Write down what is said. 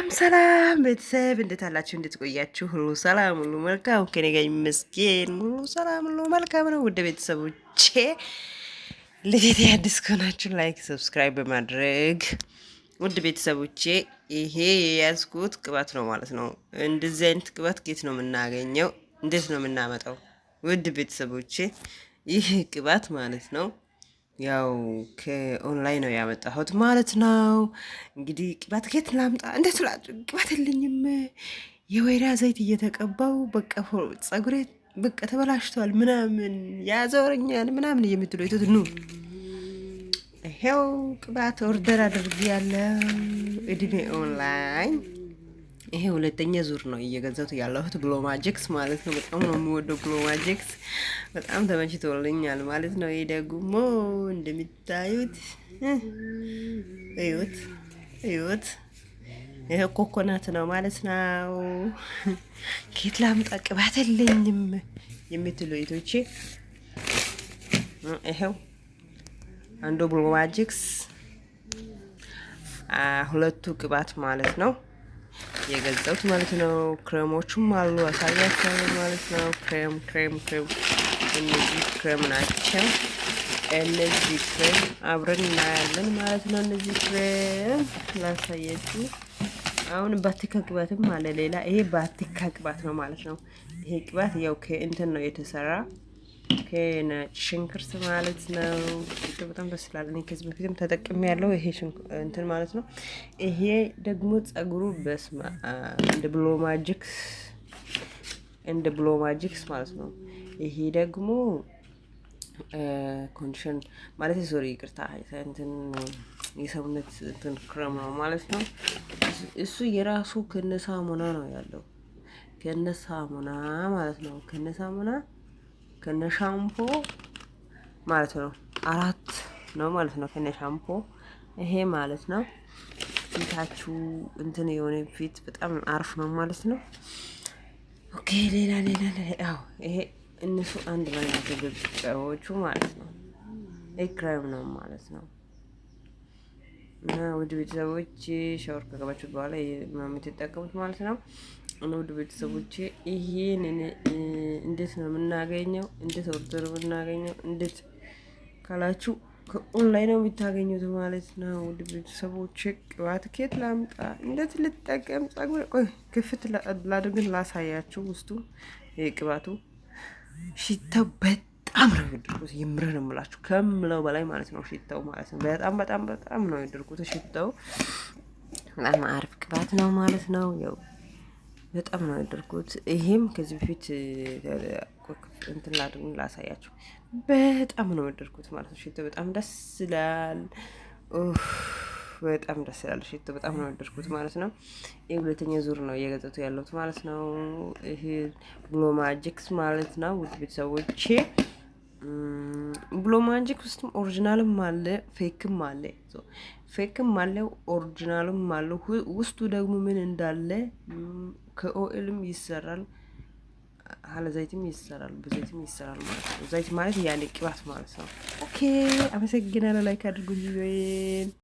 ሰላም ቤተሰብ እንዴት አላችሁ? እንዴት ቆያችሁ? ሁሉ ሰላም፣ ሁሉ መልካም ከኔ ጋር ይመስገን። ሁሉ ሰላም፣ ሁሉ መልካም ነው። ውድ ቤተሰቦቼ ለቤቴ አዲስ ከሆናችሁ ላይክ፣ ሰብስክራይብ በማድረግ ውድ ቤተሰቦቼ ይሄ የያዝኩት ቅባት ነው ማለት ነው። እንደዚህ አይነት ቅባት ጌት ነው የምናገኘው? እንዴት ነው የምናመጣው? ውድ ቤተሰቦቼ ይህ ቅባት ማለት ነው ያው ከኦንላይን ነው ያመጣሁት ማለት ነው። እንግዲህ ቅባት ከየት ላምጣ? እንዴት ላድርግ? ቅባት የለኝም። የወይራ ዘይት እየተቀባው በቃ ጸጉሬ በቃ ተበላሽቷል ምናምን ያዘወረኛል ምናምን የምትሉ ይቱት ኑ ይሄው ቅባት ኦርደር አድርጌ ያለው እድሜ ኦንላይን። ይሄ ሁለተኛ ዙር ነው እየገዛሁት ያለሁት ግሎ ማጂክስ ማለት ነው። በጣም ነው የምወደው ግሎ ማጂክስ፣ በጣም ተመችቶልኛል ማለት ነው። ይሄ ደግሞ እንደምታዩት እዩት እዩት፣ ይሄ ኮኮናት ነው ማለት ነው። ኬት ላምጣ? ቅባት የለኝም የምትሉ እህቶቼ ይሄው አንዱ ግሎ ማጂክስ፣ ሁለቱ ቅባት ማለት ነው የገዛሁት ማለት ነው። ክሬሞቹም አሉ አሳያቸዋለሁ ማለት ነው። ክሬም እነዚህ ክሬም ናቸው። እነዚህ ክሬም አብረን እናያለን ማለት ነው። እነዚህ ክሬም ላሳያችሁ። አሁን ባቲካ ቅባትም አለ ሌላ። ይሄ ባቲካ ቅባት ነው ማለት ነው። ይሄ ቅባት ያው ከእንትን ነው የተሰራ ከነጭ ሽንኩርት ማለት ነው። በጣም ደስ ይላል። እኔ ከዚህ በፊትም ተጠቅሜ ያለው ይሄ እንትን ማለት ነው። ይሄ ደግሞ ጸጉሩ በስማ እንደ ብሎ ማጂክስ ማለት ነው። ይሄ ደግሞ ኮንዲሽን ማለት ሶሪ ይቅርታ፣ እንትን የሰውነት እንትን ክሬም ነው ማለት ነው። እሱ የራሱ ከነሳሙና ነው ያለው፣ ከነሳሙና ማለት ነው። ከነሳሙና ከነ ሻምፖ ማለት ነው። 4 ነው ማለት ነው ከነ ሻምፖ ይሄ ማለት ነው። ፊታችሁ እንትን የሆነ ፊት በጣም አሪፍ ነው ማለት ነው። ኦኬ ሌላ ያው ይሄ እነሱ አንድ ላይ ተገብጨዎቹ ማለት ነው። ክሬም ነው ማለት ነው። እና ውድ ቤተሰቦች ሻወር ከገባችሁ በኋላ የምትጠቀሙት ማለት ነው። እና ውድ ቤተሰቦቼ ይሄን እንዴት ነው የምናገኘው? እንዴት ኦርደር የምናገኘው? እንዴት ካላችሁ ከኦንላይን ነው የምታገኙት ማለት ነው። ውድ ቤተሰቦቼ ቅባት ከየት ላምጣ? እንዴት ልጠቀም? ጸጉር ቆይ ክፍት ላድርግን ላሳያችሁ። ውስጡ ቅባቱ ሽታው በጣም ነው የወደድኩት። የምር ነው የምላችሁ ከምለው በላይ ማለት ነው። ሽታው ማለት ነው በጣም ነው የወደድኩት። ሽታው በጣም አሪፍ ቅባት ነው ማለት ነው። ያው በጣም ነው የወደድኩት። ይሄም ከዚህ በፊት እንትን ላሳያችሁ። በጣም ነው የወደድኩት ማለት ነው። ሽታው በጣም ደስ ይላል። በጣም ደስ ይላል ሽታው። በጣም ነው የወደድኩት ማለት ነው። ይሄ ሁለተኛ ዙር ነው እየገዛሁት ያለሁት ማለት ነው። ይሄ ግሎ ማጂክስ ማለት ነው። ውድ ቤተሰቦቼ ግሎ ማጂክ ውስጥም ኦሪጂናልም አለ ፌክም አለ። ፌክም አለ ኦሪጂናልም አለ። ውስጡ ደግሞ ምን እንዳለ ከኦይልም ይሰራል፣ ሀለ ዘይትም ይሰራል፣ በዘይትም ይሰራል ማለት ነው። ዘይት ማለት ያኔ ቅባት ማለት ነው። ኦኬ አመሰግናለሁ። ላይክ አድርጉልኝ።